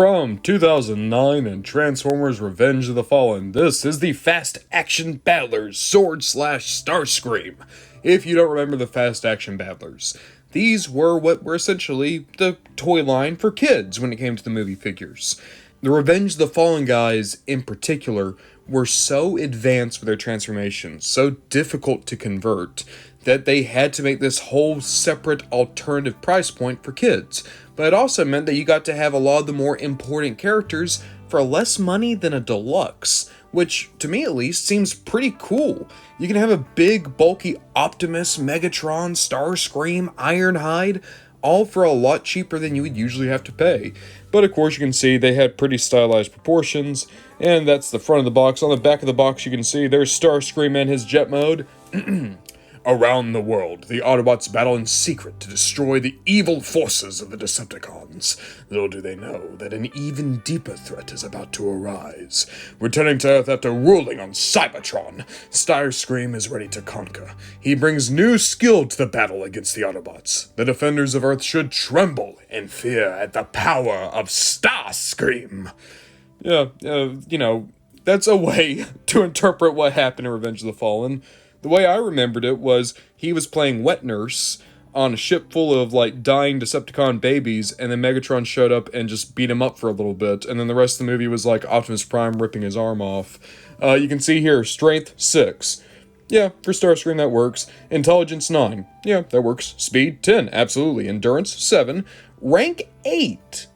From 2009 and Transformers Revenge of the Fallen, this is the Fast Action Battlers Starscream. If you don't remember the Fast Action Battlers, these were what were essentially the toy line for kids when it came to the movie figures. The Revenge of the Fallen guys, in particular, were so advanced with their transformations, so difficult to convert, that they had to make this whole separate alternative price point for kids. But it also meant that you got to have a lot of the more important characters for less money than a deluxe, which, to me at least, seems pretty cool. You can have a big, bulky Optimus, Megatron, Starscream, Ironhide, all for a lot cheaper than you would usually have to pay. But of course you can see they had pretty stylized proportions, and that's the front of the box. On the back of the box you can see there's Starscream and his jet mode. Around the world, the Autobots battle in secret to destroy the evil forces of the Decepticons. Little do they know that an even deeper threat is about to arise. Returning to Earth after ruling on Cybertron, Starscream is ready to conquer. He brings new skill to the battle against the Autobots. The defenders of Earth should tremble in fear at the power of Starscream. That's a way to interpret what happened in Revenge of the Fallen. The way I remembered it was he was playing wet nurse on a ship full of, dying Decepticon babies, and then Megatron showed up and just beat him up for a little bit, and then the rest of the movie was Optimus Prime ripping his arm off. You can see here, Strength 6. Yeah, for Starscream that works. Intelligence 9. Yeah, that works. Speed 10, absolutely. Endurance 7. Rank 8.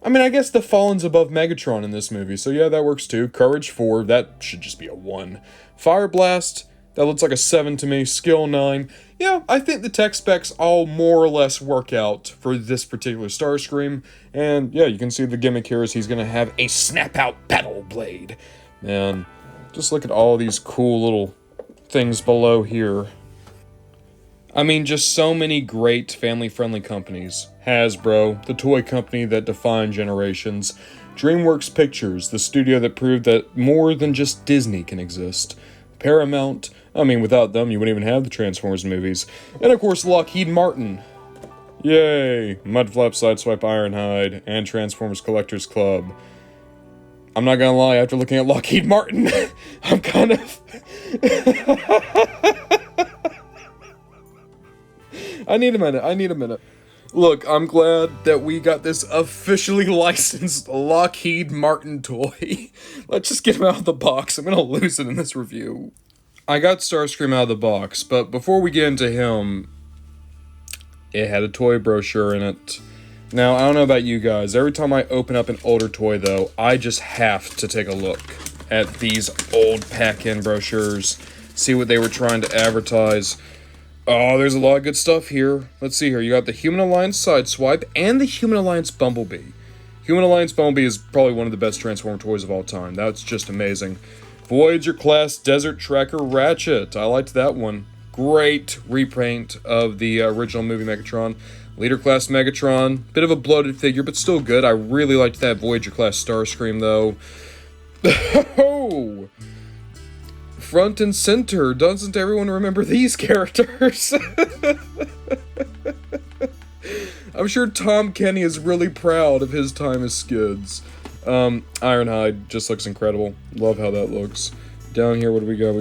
I mean, I guess the Fallen's above Megatron in this movie, so yeah, that works too. Courage 4, that should just be a 1. Fire Blast, that looks like a 7 to me. Skill 9. Yeah, I think the tech specs all more or less work out for this particular Starscream. And yeah, you can see the gimmick here is he's going to have a snap-out battle blade. And just look at all these cool little things below here. I mean, just so many great family-friendly companies. Hasbro, the toy company that defined generations. DreamWorks Pictures, the studio that proved that more than just Disney can exist. Paramount, I mean, without them, you wouldn't even have the Transformers movies. And of course, Lockheed Martin. Yay! Mudflap, Sideswipe, Ironhide, and Transformers Collectors Club. I'm not gonna lie, after looking at Lockheed Martin, I'm kind of... I need a minute. Look, I'm glad that we got this officially licensed Lockheed Martin toy. Let's just get him out of the box. I'm gonna lose it in this review. I got Starscream out of the box, but before we get into him, it had a toy brochure in it. Now, I don't know about you guys. Every time I open up an older toy, though, I just have to take a look at these old pack-in brochures, see what they were trying to advertise. Oh, there's a lot of good stuff here. Let's see here. You got the Human Alliance Sideswipe and the Human Alliance Bumblebee. Human Alliance Bumblebee is probably one of the best Transformer toys of all time. That's just amazing. Voyager-class Desert Tracker Ratchet. I liked that one. Great repaint of the original movie Megatron. Leader-class Megatron. Bit of a bloated figure, but still good. I really liked that Voyager-class Starscream, though. Oh! Front and center. Doesn't everyone remember these characters? I'm sure Tom Kenny is really proud of his time as Skids. Ironhide just looks incredible. Love how that looks. Down here, what do we got?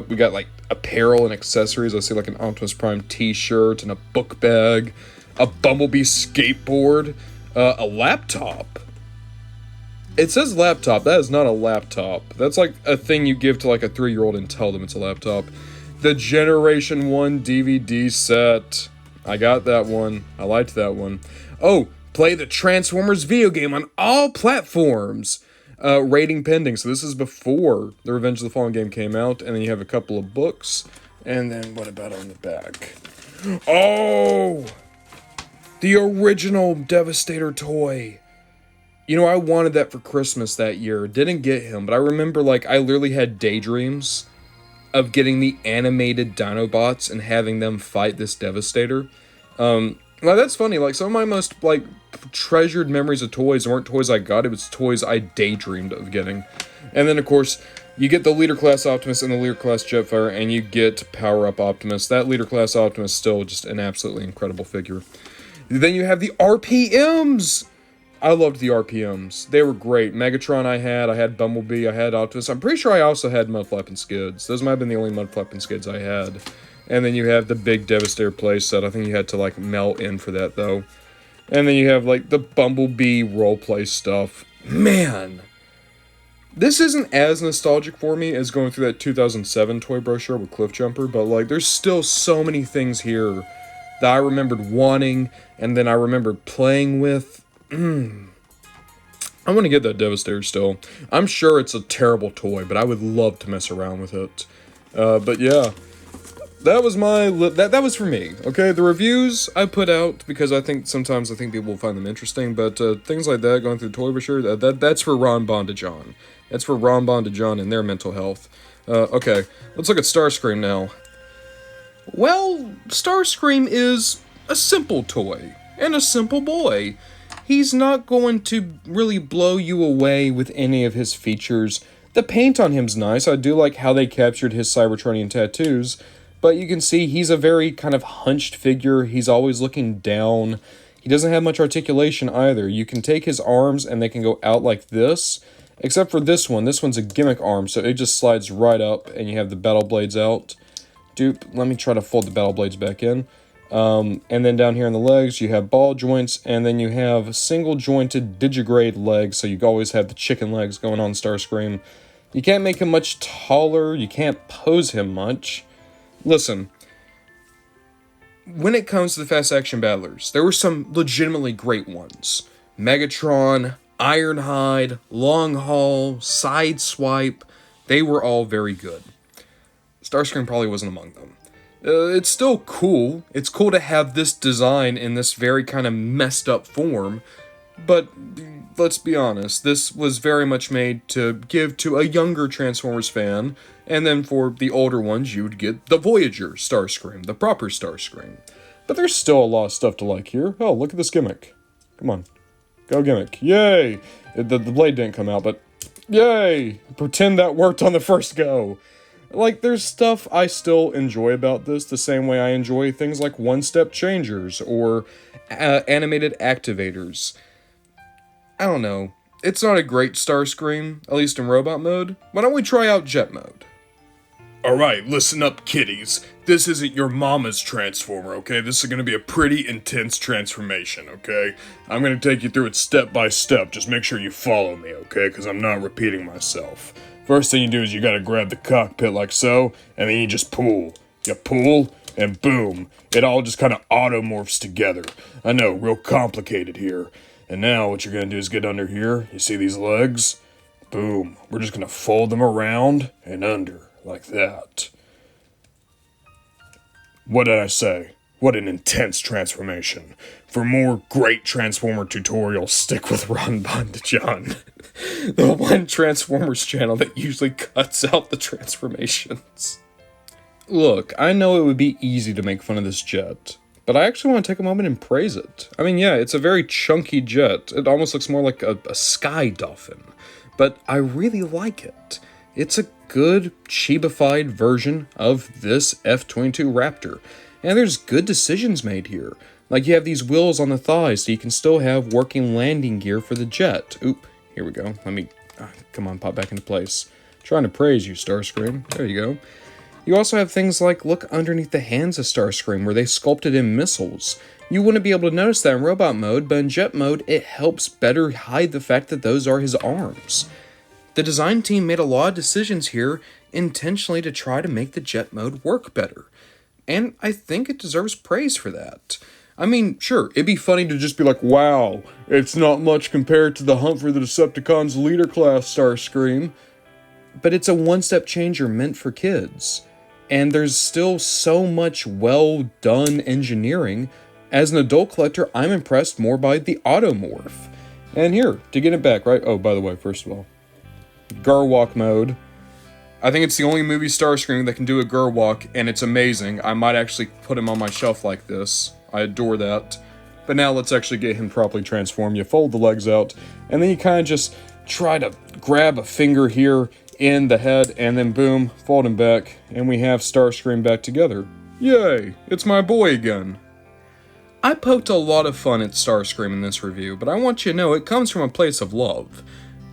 We got apparel and accessories. I see an Optimus Prime t-shirt and a book bag, a Bumblebee skateboard, a laptop. It says laptop. That is not a laptop. That's a thing you give to a 3-year-old and tell them it's a laptop. The Generation 1 DVD set. I got that one. I liked that one. Oh, play the Transformers video game on all platforms. Rating pending. So this is before the Revenge of the Fallen game came out. And then you have a couple of books. And then what about on the back? Oh! The original Devastator toy. You know, I wanted that for Christmas that year. Didn't get him, but I remember, I literally had daydreams of getting the animated Dinobots and having them fight this Devastator. Now, that's funny. Some of my most, treasured memories of toys weren't toys I got. It was toys I daydreamed of getting. And then, of course, you get the Leader Class Optimus and the Leader Class Jetfire, and you get Power Up Optimus. That Leader Class Optimus is still just an absolutely incredible figure. Then you have the RPMs! I loved the RPMs. They were great. Megatron I had Bumblebee, I had Optimus. I'm pretty sure I also had Mudflap and Skids. Those might have been the only Mudflap and Skids I had. And then you have the big Devastator playset. I think you had to, like, melt in for that, though. And then you have, like, the Bumblebee roleplay stuff. Man! This isn't as nostalgic for me as going through that 2007 toy brochure with Cliffjumper, but, like, there's still so many things here that I remembered wanting, and then I remembered playing with. I want to get that Devastator still. I'm sure it's a terrible toy, but I would love to mess around with it. But yeah, that was that was for me. Okay, the reviews I put out because sometimes I think people will find them interesting, but things like that going through the toy brochure, that's for Ron Bondajon. That's for Ron Bondajon and their mental health. Okay, let's look at Starscream now. Well, Starscream is a simple toy and a simple boy. He's not going to really blow you away with any of his features. The paint on him's nice. I do like how they captured his Cybertronian tattoos, but you can see he's a very kind of hunched figure. He's always looking down. He doesn't have much articulation either. You can take his arms and they can go out like this, except for this one. This one's a gimmick arm, so it just slides right up and you have the battle blades out. Dupe, let me try to fold the battle blades back in. And then down here in the legs, you have ball joints, and then you have single-jointed digigrade legs, so you always have the chicken legs going on Starscream. You can't make him much taller, you can't pose him much. Listen, when it comes to the Fast Action Battlers, there were some legitimately great ones. Megatron, Ironhide, Long Haul, Sideswipe, they were all very good. Starscream probably wasn't among them. It's still cool. It's cool to have this design in this very kind of messed up form, but let's be honest, this was very much made to give to a younger Transformers fan, and then for the older ones, you'd get the Voyager Starscream, the proper Starscream. But there's still a lot of stuff to like here. Oh, look at this gimmick. Come on. Go gimmick. Yay! The blade didn't come out, but yay! Pretend that worked on the first go. Like, there's stuff I still enjoy about this, the same way I enjoy things like one-step changers or animated activators. I don't know. It's not a great Starscream, at least in robot mode. Why don't we try out jet mode? Alright, listen up, kiddies. This isn't your mama's Transformer, okay? This is gonna be a pretty intense transformation, okay? I'm gonna take you through it step by step. Just make sure you follow me, okay? Because I'm not repeating myself. First thing you do is you gotta grab the cockpit like so, and then you just pull. You pull, and boom. It all just kind of automorphs together. I know, real complicated here. And now what you're gonna do is get under here. You see these legs? Boom. We're just gonna fold them around and under, like that. What did I say? What an intense transformation. For more great Transformer tutorials, stick with Ron Bondajon. The one Transformers channel that usually cuts out the transformations. Look, I know it would be easy to make fun of this jet, but I actually want to take a moment and praise it. I mean, yeah, it's a very chunky jet. It almost looks more like a sky dolphin, but I really like it. It's a good, chibified version of this F-22 Raptor, and there's good decisions made here. Like, you have these wheels on the thighs, so you can still have working landing gear for the jet. Oop, here we go. Let me, come on, pop back into place. Trying to praise you, Starscream. There you go. You also have things like, look underneath the hands of Starscream, where they sculpted in missiles. You wouldn't be able to notice that in robot mode, but in jet mode, it helps better hide the fact that those are his arms. The design team made a lot of decisions here intentionally to try to make the jet mode work better. And I think it deserves praise for that. I mean, sure, it'd be funny to just be like, wow, it's not much compared to the Hunt for the Decepticons leader class Starscream. But it's a one-step changer meant for kids. And there's still so much well-done engineering. As an adult collector, I'm impressed more by the Automorph. And here, to get it back, right? Oh, by the way, first of all, Gerwalk mode. I think it's the only movie Starscream that can do a Gerwalk, and it's amazing. I might actually put him on my shelf like this. I adore that. But now let's actually get him properly transformed. You fold the legs out, and then you kind of just try to grab a finger here in the head, and then boom, fold him back, and we have Starscream back together. Yay! It's my boy again. I poked a lot of fun at Starscream in this review, but I want you to know it comes from a place of love.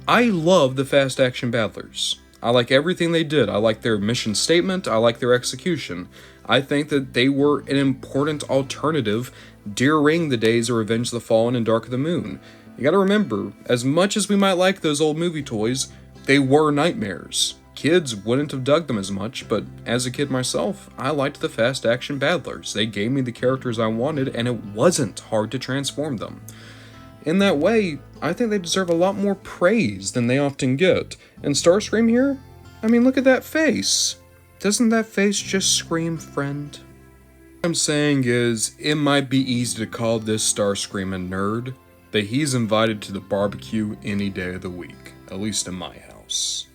I love the Fast Action Battlers. I like everything they did. I like their mission statement. I like their execution. I think that they were an important alternative during the days of Revenge of the Fallen and Dark of the Moon. You gotta remember, as much as we might like those old movie toys, they were nightmares. Kids wouldn't have dug them as much, but as a kid myself, I liked the Fast Action Battlers. They gave me the characters I wanted, and it wasn't hard to transform them. In that way, I think they deserve a lot more praise than they often get. And Starscream here? I mean, look at that face. Doesn't that face just scream friend? What I'm saying is, it might be easy to call this Starscream a nerd, but he's invited to the barbecue any day of the week, at least in my house.